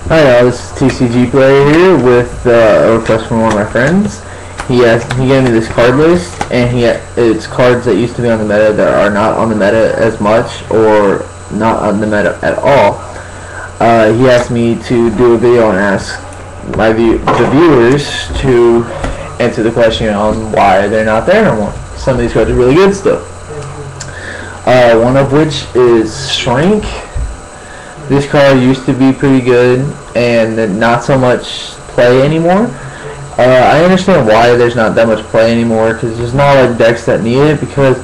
Hi, this is TCG Player here with a request from one of my friends. He gave me this card list, and it's cards that used to be on the meta that are not on the meta as much, or not on the meta at all. He asked me to do a video and ask the viewers to answer the question on why they're not there no more. Some of these cards are really good still. One of which is Shrink. This card used to be pretty good and not so much play anymore. I understand why there's not that much play anymore, because there's not a lot of decks that need it, because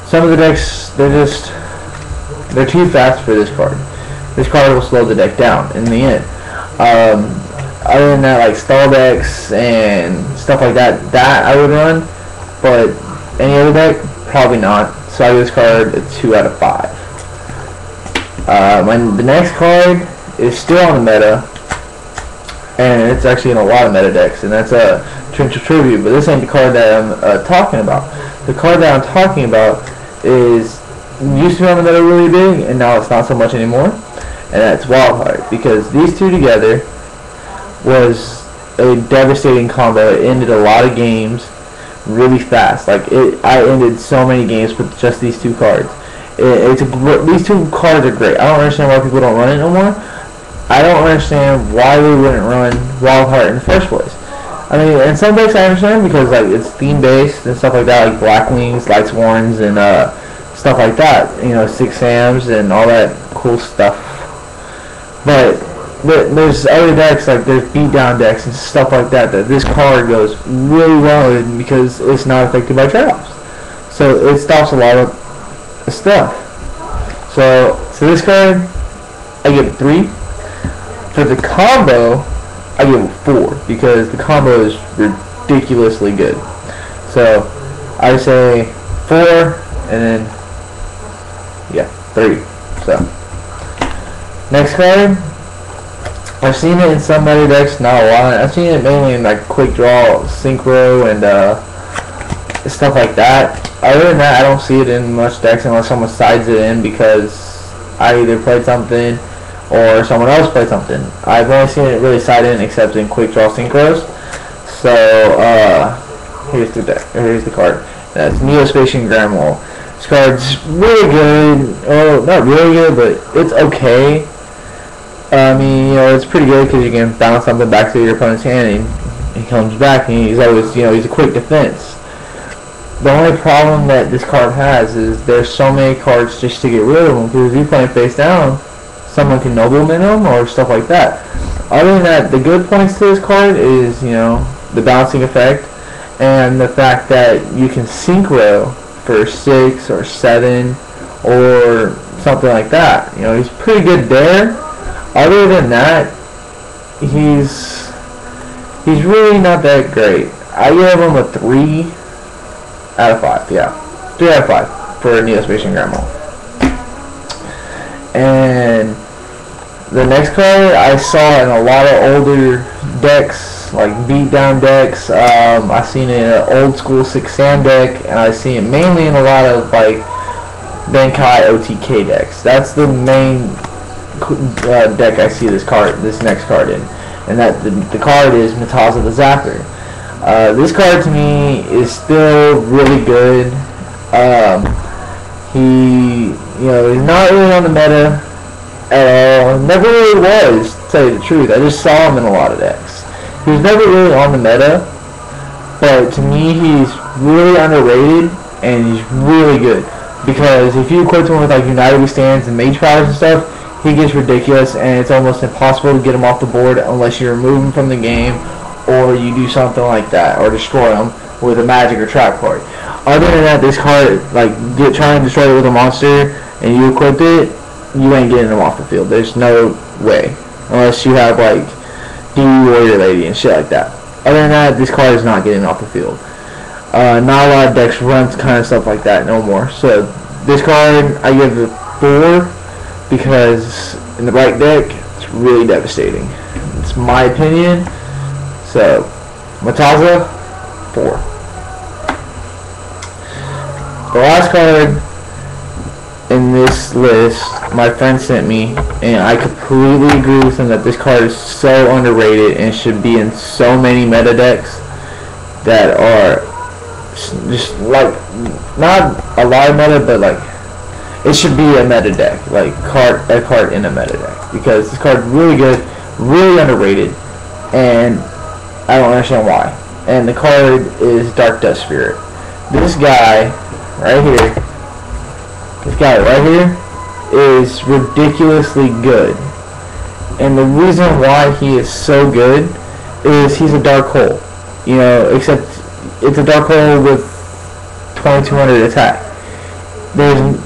some of the decks, they're too fast for this card. This card will slow the deck down in the end. Other than that, like stall decks and stuff like that I would run, but any other deck, probably not. So I give this card a 2 out of 5. The next card is still on the meta, and it's actually in a lot of meta decks, and that's a Torrential Tribute, but this ain't the card that I'm talking about. The card that I'm talking about used to be on the meta really big, and now it's not so much anymore, and that's Wildheart, because these two together was a devastating combo. It ended a lot of games really fast. I ended so many games with just these two cards. These two cards are great. I don't understand why people don't run it no more. I don't understand why they wouldn't run Wildheart in the first place. I mean, in some decks I understand, because it's theme based and stuff like that, like Blackwings, Lightsworns, and stuff like that. You know, Six Sams and all that cool stuff. But there's other decks, like there's beatdown decks and stuff like that this card goes really well in, because it's not affected by traps. So it stops a lot of stuff. So this card, I give it 3. For the combo, I give it 4, because the combo is ridiculously good. So I say 4, and then 3. So next card, I've seen it in some meta decks, not a lot. I've seen it mainly in like Quick Draw, Synchro, and stuff like that. Other than that, I don't see it in much decks unless someone sides it in, because I either played something or someone else played something. I've only seen it really side in except in Quick Draw Synchros. So here's the card. That's Neospacian Grandmaul. This card's really good. Oh, not really good, but it's okay. I mean, you know, it's pretty good because you can bounce something back to your opponent's hand, and he comes back, and he's always, you know, he's a quick defense. The only problem that this card has is there's so many cards just to get rid of them, because if you play face down, someone can nobleman them or stuff like that. Other than that, the good points to this card is, you know, the bouncing effect, and the fact that you can synchro for 6 or 7 or something like that. You know, he's pretty good there. Other than that, he's really not that great. I give him a 3 out of 5. Yeah, 3 out of 5 for Neospacian Grandmaul. And the next card I saw in a lot of older decks, like beatdown decks. I've seen it in an old school 6 Sam deck, and I've seen it mainly in a lot of like Bankai OTK decks. That's the main deck I see this next card in, and that the card is Mataza the Zapper. This card to me is still really good. He's not really on the meta at all. Never really was, to tell you the truth. I just saw him in a lot of decks. He was never really on the meta, but to me he's really underrated, and he's really good, because if you equip him with like United We Stands and Mage Powers and stuff, he gets ridiculous, and it's almost impossible to get him off the board unless you remove him from the game, or you do something like that, or destroy him with a magic or trap card. Other than that, this card, trying to destroy it with a monster, and you equip it, you ain't getting him off the field. There's no way, unless you have like DB Warrior Lady and shit like that. Other than that, this card is not getting off the field. Not a lot of decks run kind of stuff like that no more. So this card, I give it 4. Because in the right deck, it's really devastating. It's my opinion. So, Mataza, 4. The last card in this list my friend sent me, and I completely agree with him that this card is so underrated and should be in so many meta decks that are just like not a lot of meta, but like it should be a meta deck, like a card in a meta deck, because this card is really good, really underrated, and I don't understand why. And the card is Dark Dust Spirit. This guy right here is ridiculously good, and the reason why he is so good is he's a dark hole, you know, except it's a dark hole with 2200 attack. There's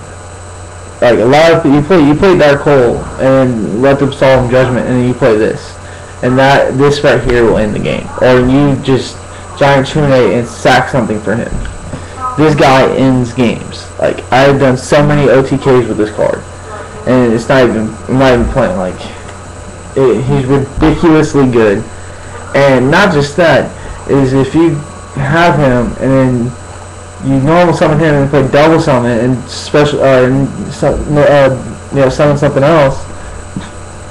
like a lot of you play dark hole and let them Solemn Judgment, and then you play this, and this right here will end the game, or you just Giant Tune and sack something for him. This guy ends games. Like, I've done so many OTKs with this card, and it's not even playing. Like, he's ridiculously good. And not just that, is if you have him and then you normal summon him and play double summon and special summon something else,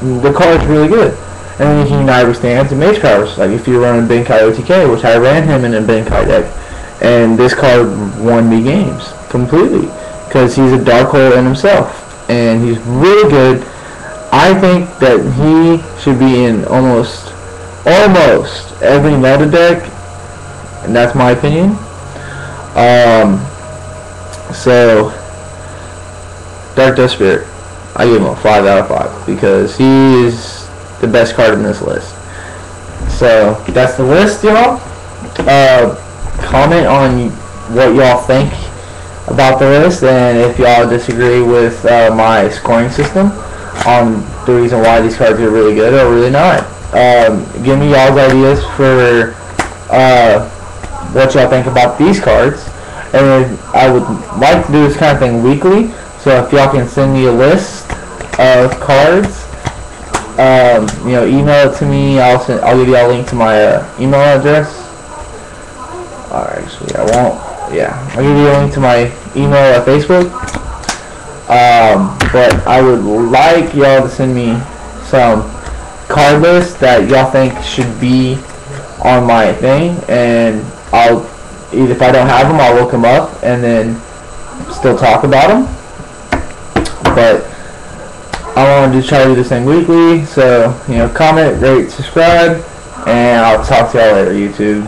the card's really good. And then you can Unite with Stance and Mage Powers. Like if you're running Benkai OTK, which I ran him in a Benkai deck, and this card won me games completely because he's a dark hole in himself, and he's really good. I think that he should be in almost every meta deck, and that's my opinion. So Dark Dust Spirit, I give him a 5 out of 5 because he is the best card in this list. So that's the list, y'all. Comment on what y'all think about the list, and if y'all disagree with my scoring system on the reason why these cards are really good or really not. Give me y'all's ideas for what y'all think about these cards, and I would like to do this kind of thing weekly, so if y'all can send me a list of cards, email it to me. I'll give y'all a link to my email address. Actually, I won't. Yeah, I'll give you a link to my email at Facebook. But I would like y'all to send me some card lists that y'all think should be on my thing, and if I don't have them, I'll look them up and then still talk about them. But I want to try to do this thing weekly, so comment, rate, subscribe, and I'll talk to y'all later, YouTube.